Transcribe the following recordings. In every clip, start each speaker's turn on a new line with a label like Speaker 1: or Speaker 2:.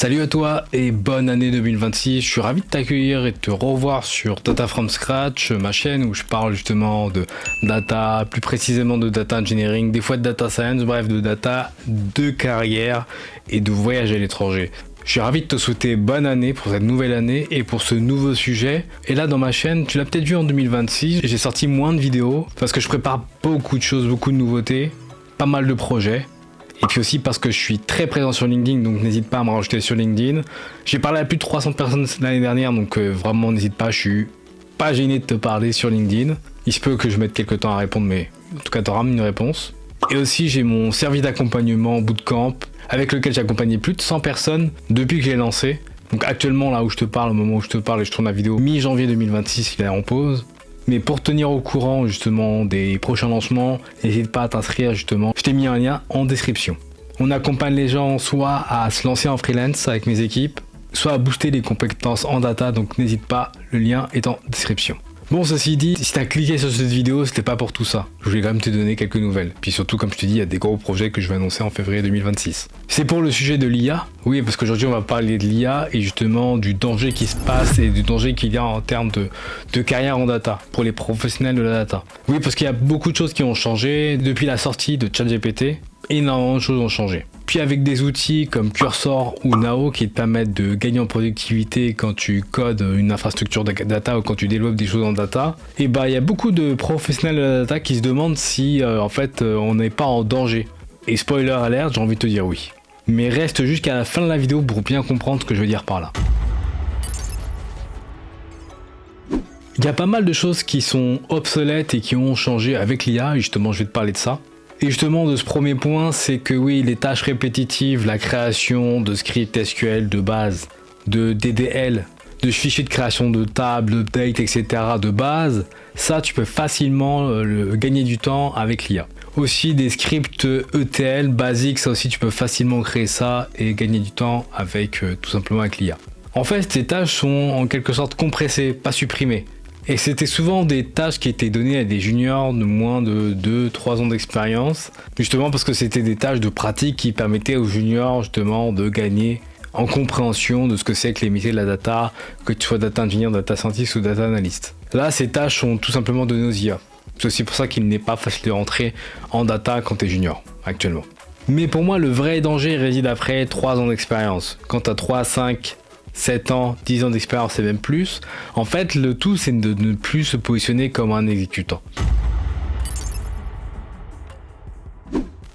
Speaker 1: Salut à toi et bonne année 2026, je suis ravi de t'accueillir et de te revoir sur Data from Scratch, ma chaîne où je parle justement de data, plus précisément de data engineering, des fois de data science, bref de data, de carrière et de voyage à l'étranger. Je suis ravi de te souhaiter bonne année pour cette nouvelle année et pour ce nouveau sujet. Et là dans ma chaîne, tu l'as peut-être vu en 2026, j'ai sorti moins de vidéos parce que je prépare beaucoup de choses, beaucoup de nouveautés, pas mal de projets. Et puis aussi parce que je suis très présent sur LinkedIn, donc n'hésite pas à me rajouter sur LinkedIn. J'ai parlé à plus de 300 personnes l'année dernière, donc vraiment n'hésite pas, je suis pas gêné de te parler sur LinkedIn. Il se peut que je mette quelques temps à répondre, mais en tout cas tu auras une réponse. Et aussi j'ai mon service d'accompagnement Bootcamp, avec lequel j'ai accompagné plus de 100 personnes depuis que j'ai lancé. Donc actuellement là où je te parle, au moment où je te parle et je tourne la vidéo, mi-janvier 2026, il est en pause. Mais pour tenir au courant justement des prochains lancements, n'hésite pas à t'inscrire justement. Je t'ai mis un lien en description. On accompagne les gens soit à se lancer en freelance avec mes équipes, soit à booster les compétences en data, donc n'hésite pas, le lien est en description. Bon, ceci dit, si t'as cliqué sur cette vidéo, c'était pas pour tout ça. Je voulais quand même te donner quelques nouvelles. Puis surtout, comme je te dis, il y a des gros projets que je vais annoncer en février 2026. C'est pour le sujet de l'IA. Oui, parce qu'aujourd'hui, on va parler de l'IA et justement du danger qui se passe et du danger qu'il y a en termes de carrière en data, pour les professionnels de la data. Oui, parce qu'il y a beaucoup de choses qui ont changé depuis la sortie de ChatGPT. Énormément de choses ont changé. Puis avec des outils comme Cursor ou Nao qui te permettent de gagner en productivité quand tu codes une infrastructure de data ou quand tu développes des choses en data, et bah il y a beaucoup de professionnels de la data qui se demandent si on n'est pas en danger. Et spoiler alert, j'ai envie de te dire oui. Mais reste jusqu'à la fin de la vidéo pour bien comprendre ce que je veux dire par là. Il y a pas mal de choses qui sont obsolètes et qui ont changé avec l'IA, et justement je vais te parler de ça. Et justement de ce premier point, c'est que oui, les tâches répétitives, la création de scripts SQL de base, de DDL, de fichiers de création de tables, d'updates, etc. de base, ça tu peux facilement gagner du temps avec l'IA. Aussi des scripts ETL basiques, ça aussi tu peux facilement créer ça et gagner du temps avec tout simplement avec l'IA. En fait, ces tâches sont en quelque sorte compressées, pas supprimées. Et c'était souvent des tâches qui étaient données à des juniors de moins de 2-3 ans d'expérience, justement parce que c'était des tâches de pratique qui permettaient aux juniors justement de gagner en compréhension de ce que c'est que les métiers de la data, que tu sois data engineer, data scientist ou data analyst. Là, ces tâches sont tout simplement données aux IA. C'est aussi pour ça qu'il n'est pas facile de rentrer en data quand tu es junior, actuellement. Mais pour moi, le vrai danger réside après 3 ans d'expérience. Quand tu as 3, 5, 7 ans, 10 ans d'expérience et même plus, en fait le tout c'est de ne plus se positionner comme un exécutant.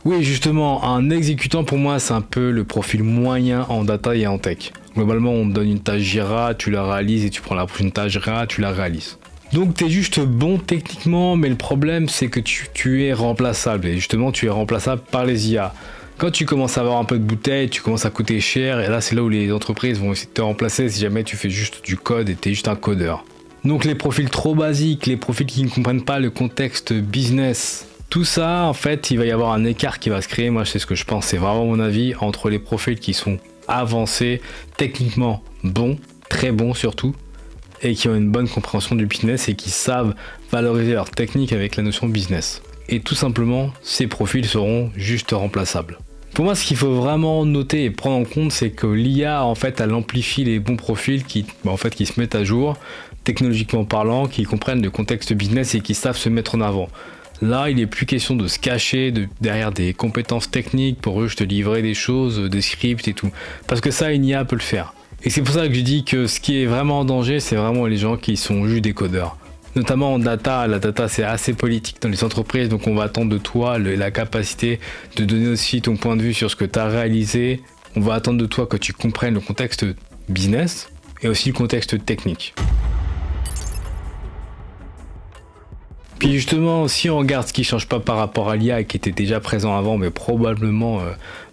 Speaker 1: Oui, justement, un exécutant pour moi c'est un peu le profil moyen en data et en tech. Globalement on te donne une tâche Jira, tu la réalises et tu prends la prochaine tâche Jira, tu la réalises. Donc tu es juste bon techniquement, mais le problème c'est que tu es remplaçable et justement tu es remplaçable par les IA. Quand tu commences à avoir un peu de bouteille, tu commences à coûter cher et là c'est là où les entreprises vont essayer de te remplacer si jamais tu fais juste du code et tu es juste un codeur. Donc les profils trop basiques, les profils qui ne comprennent pas le contexte business, tout ça en fait il va y avoir un écart qui va se créer, moi c'est ce que je pense, c'est vraiment mon avis, entre les profils qui sont avancés, techniquement bons, très bons surtout, et qui ont une bonne compréhension du business et qui savent valoriser leur technique avec la notion business. Et tout simplement, ces profils seront juste remplaçables. Pour moi, ce qu'il faut vraiment noter et prendre en compte, c'est que l'IA, en fait, elle amplifie les bons profils qui se mettent à jour, technologiquement parlant, qui comprennent le contexte business et qui savent se mettre en avant. Là, il n'est plus question de se cacher derrière des compétences techniques pour eux, je te livrer des choses, des scripts et tout. Parce que ça, une IA peut le faire. Et c'est pour ça que je dis que ce qui est vraiment en danger, c'est vraiment les gens qui sont juste des codeurs. Notamment en data, la data c'est assez politique dans les entreprises, donc on va attendre de toi la capacité de donner aussi ton point de vue sur ce que tu as réalisé. On va attendre de toi que tu comprennes le contexte business et aussi le contexte technique. Puis justement, si on regarde ce qui ne change pas par rapport à l'IA et qui était déjà présent avant, mais probablement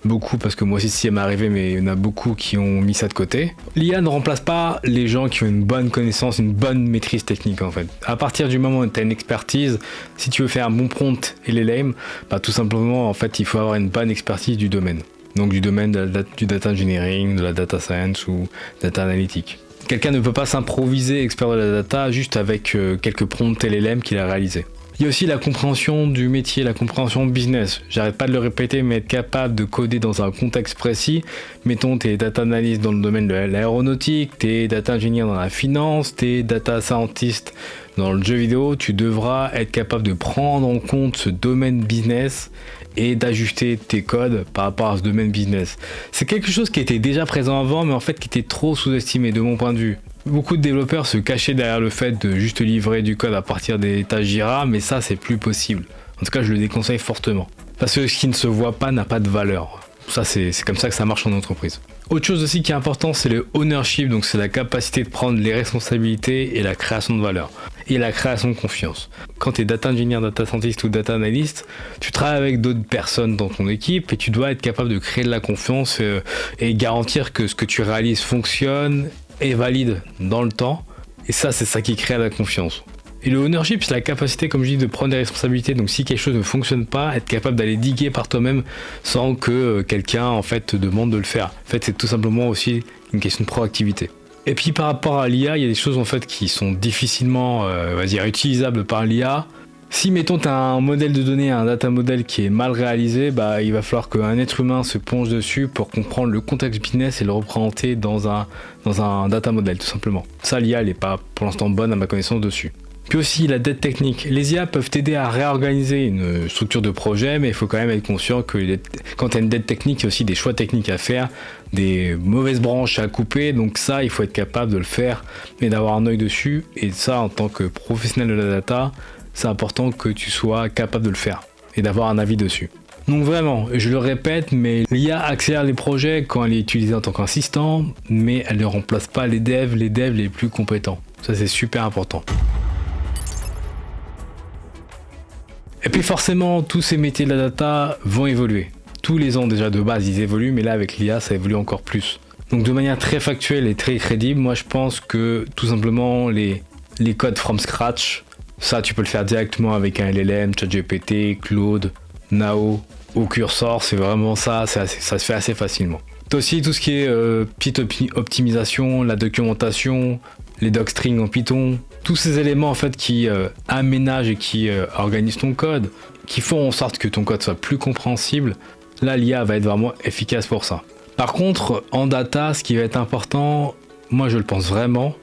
Speaker 1: beaucoup, parce que moi aussi ça m'est arrivé, mais il y en a beaucoup qui ont mis ça de côté. L'IA ne remplace pas les gens qui ont une bonne connaissance, une bonne maîtrise technique en fait. À partir du moment où tu as une expertise, si tu veux faire un bon prompt et les LLM, bah, tout simplement en fait il faut avoir une bonne expertise du domaine. Donc du domaine du data engineering, de la data science ou data analytics. Quelqu'un ne peut pas s'improviser expert de la data juste avec quelques prompts LLM qu'il a réalisés. Il y a aussi la compréhension du métier, la compréhension business. J'arrête pas de le répéter, mais être capable de coder dans un contexte précis. Mettons, t'es data analyst dans le domaine de l'aéronautique, t'es data engineer dans la finance, t'es data scientist dans le jeu vidéo. Tu devras être capable de prendre en compte ce domaine business et d'ajuster tes codes par rapport à ce domaine business. C'est quelque chose qui était déjà présent avant, mais en fait qui était trop sous-estimé de mon point de vue. Beaucoup de développeurs se cachaient derrière le fait de juste livrer du code à partir des tâches Jira, mais ça c'est plus possible. En tout cas, je le déconseille fortement. Parce que ce qui ne se voit pas n'a pas de valeur. Ça c'est comme ça que ça marche en entreprise. Autre chose aussi qui est important, c'est le ownership, donc c'est la capacité de prendre les responsabilités et la création de valeur. Et la création de confiance. Quand tu es data engineer, data scientist ou data analyst, tu travailles avec d'autres personnes dans ton équipe et tu dois être capable de créer de la confiance et garantir que ce que tu réalises fonctionne et valide dans le temps. Et ça, c'est ça qui crée la confiance. Et le ownership, c'est la capacité, comme je dis, de prendre des responsabilités. Donc si quelque chose ne fonctionne pas, être capable d'aller diguer par toi-même sans que quelqu'un en fait te demande de le faire. En fait, c'est tout simplement aussi une question de proactivité. Et puis par rapport à l'IA, il y a des choses en fait qui sont difficilement utilisables par l'IA. Si mettons tu as un modèle de données, un data model qui est mal réalisé, il va falloir qu'un être humain se penche dessus pour comprendre le contexte business et le représenter dans un data model tout simplement. Ça, l'IA elle n'est pas pour l'instant bonne à ma connaissance dessus. Puis aussi la dette technique. Les IA peuvent t'aider à réorganiser une structure de projet, mais il faut quand même être conscient que quand tu as une dette technique, il y a aussi des choix techniques à faire, des mauvaises branches à couper, donc ça il faut être capable de le faire et d'avoir un œil dessus. Et ça, en tant que professionnel de la data, c'est important que tu sois capable de le faire et d'avoir un avis dessus. Donc vraiment, je le répète, mais l'IA accélère les projets quand elle est utilisée en tant qu'assistant, mais elle ne remplace pas les devs les plus compétents. Ça c'est super important. Et puis forcément, tous ces métiers de la data vont évoluer. Tous les ans déjà de base, ils évoluent, mais là avec l'IA, ça évolue encore plus. Donc de manière très factuelle et très crédible, moi je pense que tout simplement les codes from scratch, ça tu peux le faire directement avec un LLM, ChatGPT, Claude, Nao ou Cursor, c'est vraiment ça, ça se fait assez facilement. T'as aussi tout ce qui est petite optimisation, la documentation, les docstrings en Python, tous ces éléments en fait qui aménagent et qui organisent ton code, qui font en sorte que ton code soit plus compréhensible. Là, l'IA va être vraiment efficace pour ça. Par contre, en data, ce qui va être important, moi je le pense vraiment,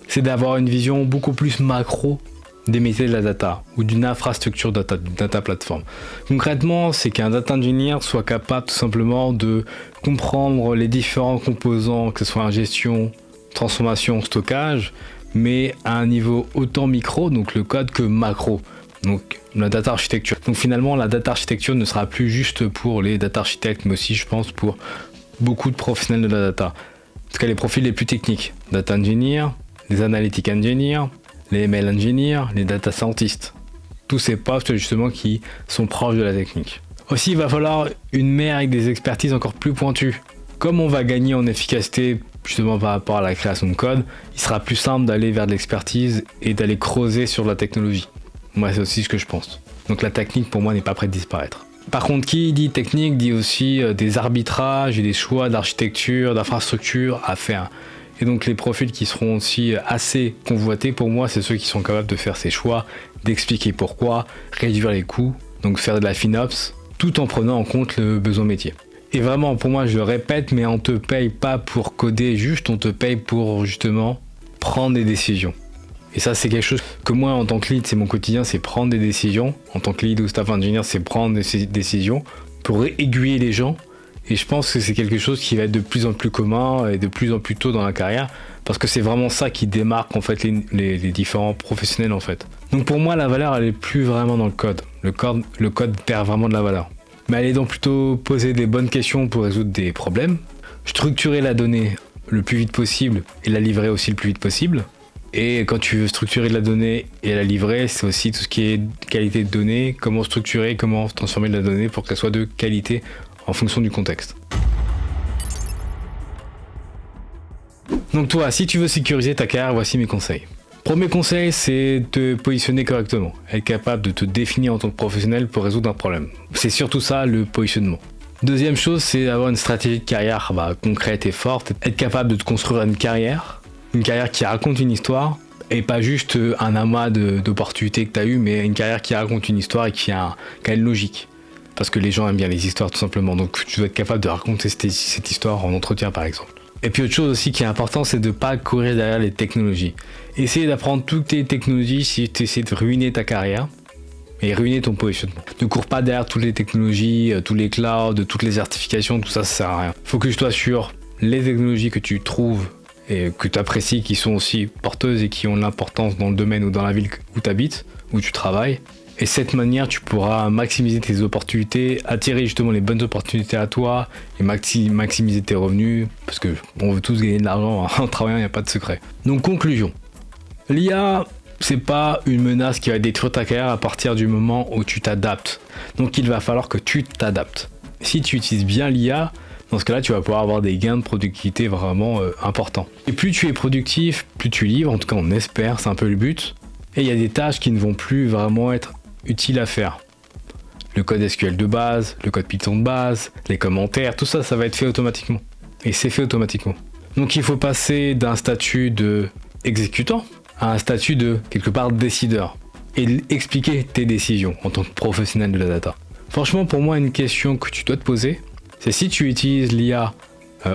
Speaker 1: c'est d'avoir une vision beaucoup plus macro des métiers de la data ou d'une infrastructure data platform. Concrètement, c'est qu'un data engineer soit capable tout simplement de comprendre les différents composants, que ce soit en gestion, transformation, stockage, mais à un niveau autant micro, donc le code, que macro. Donc la data architecture. Donc finalement, la data architecture ne sera plus juste pour les data architectes, mais aussi, je pense, pour beaucoup de professionnels de la data. En tout cas, les profils les plus techniques. Data engineer, les analytic engineers, les ML engineers, les data scientists. Tous ces postes, justement, qui sont proches de la technique. Aussi, il va falloir une mère avec des expertises encore plus pointues. Comme on va gagner en efficacité, justement par rapport à la création de code, il sera plus simple d'aller vers de l'expertise et d'aller creuser sur la technologie. Moi, c'est aussi ce que je pense. Donc la technique, pour moi, n'est pas prête de disparaître. Par contre, qui dit technique dit aussi des arbitrages et des choix d'architecture, d'infrastructure à faire. Et donc les profils qui seront aussi assez convoités, pour moi, c'est ceux qui sont capables de faire ces choix, d'expliquer pourquoi, réduire les coûts, donc faire de la FinOps, tout en prenant en compte le besoin métier. Et vraiment, pour moi, je le répète, mais on te paye pas pour coder juste, on te paye pour justement prendre des décisions. Et ça, c'est quelque chose que moi, en tant que lead, c'est mon quotidien, c'est prendre des décisions. En tant que lead ou staff engineer, c'est prendre des décisions pour aiguiller les gens. Et je pense que c'est quelque chose qui va être de plus en plus commun et de plus en plus tôt dans la carrière, parce que c'est vraiment ça qui démarque en fait les différents professionnels en fait. Donc pour moi, la valeur, elle est plus vraiment dans le code. Le code perd vraiment de la valeur. Mais elle est donc plutôt poser des bonnes questions pour résoudre des problèmes, structurer la donnée le plus vite possible et la livrer aussi le plus vite possible. Et quand tu veux structurer de la donnée et la livrer, c'est aussi tout ce qui est qualité de données, comment structurer, comment transformer de la donnée pour qu'elle soit de qualité en fonction du contexte. Donc toi, si tu veux sécuriser ta carrière, voici mes conseils. Premier conseil, c'est te positionner correctement, être capable de te définir en tant que professionnel pour résoudre un problème. C'est surtout ça, le positionnement. Deuxième chose, c'est avoir une stratégie de carrière concrète et forte, être capable de te construire une carrière qui raconte une histoire, Et pas juste un amas d'opportunités que tu as eu, mais une carrière qui raconte une histoire et qui a une logique. Parce que les gens aiment bien les histoires tout simplement, donc tu dois être capable de raconter cette histoire en entretien par exemple. Et puis autre chose aussi qui est important, c'est de ne pas courir derrière les technologies. Essayer d'apprendre toutes les technologies si tu essaies de ruiner ta carrière et ruiner ton positionnement. Ne cours pas derrière toutes les technologies, tous les clouds, toutes les certifications, tout ça, ça sert à rien. Focus-toi sur les technologies que tu trouves et que tu apprécies, qui sont aussi porteuses et qui ont de l'importance dans le domaine ou dans la ville où tu habites, où tu travailles. Et de cette manière, tu pourras maximiser tes opportunités, attirer justement les bonnes opportunités à toi et maximiser tes revenus, parce que on veut tous gagner de l'argent en travaillant, il n'y a pas de secret. Donc conclusion, l'IA, c'est pas une menace qui va détruire ta carrière à partir du moment où tu t'adaptes. Donc il va falloir que tu t'adaptes. Si tu utilises bien l'IA, dans ce cas-là, tu vas pouvoir avoir des gains de productivité vraiment importants. Et plus tu es productif, plus tu livres, en tout cas on espère, c'est un peu le but. Et il y a des tâches qui ne vont plus vraiment être utiles à faire. Le code SQL de base, le code Python de base, les commentaires, tout ça, ça va être fait automatiquement. Et c'est fait automatiquement. Donc il faut passer d'un statut de exécutant à un statut de, quelque part, décideur. Et expliquer tes décisions en tant que professionnel de la data. Franchement, pour moi, une question que tu dois te poser, c'est si tu utilises l'IA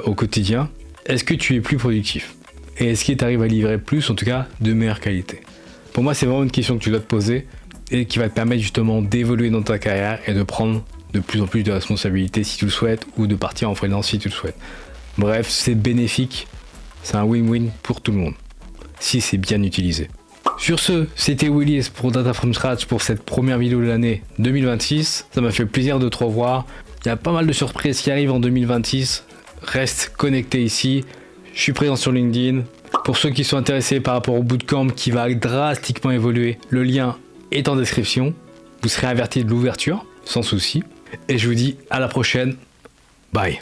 Speaker 1: au quotidien, est-ce que tu es plus productif? Et est-ce qu'il t'arrive à livrer plus, en tout cas, de meilleure qualité? Pour moi, c'est vraiment une question que tu dois te poser et qui va te permettre justement d'évoluer dans ta carrière et de prendre de plus en plus de responsabilités si tu le souhaites ou de partir en freelance si tu le souhaites. Bref, c'est bénéfique, c'est un win-win pour tout le monde, si c'est bien utilisé. Sur ce, c'était Willis pour Data From Scratch pour cette première vidéo de l'année 2026. Ça m'a fait plaisir de te revoir. Il y a pas mal de surprises qui arrivent en 2026. Reste connecté ici. Je suis présent sur LinkedIn. Pour ceux qui sont intéressés par rapport au bootcamp qui va drastiquement évoluer, le lien est en description. Vous serez averti de l'ouverture, sans souci. Et je vous dis à la prochaine. Bye.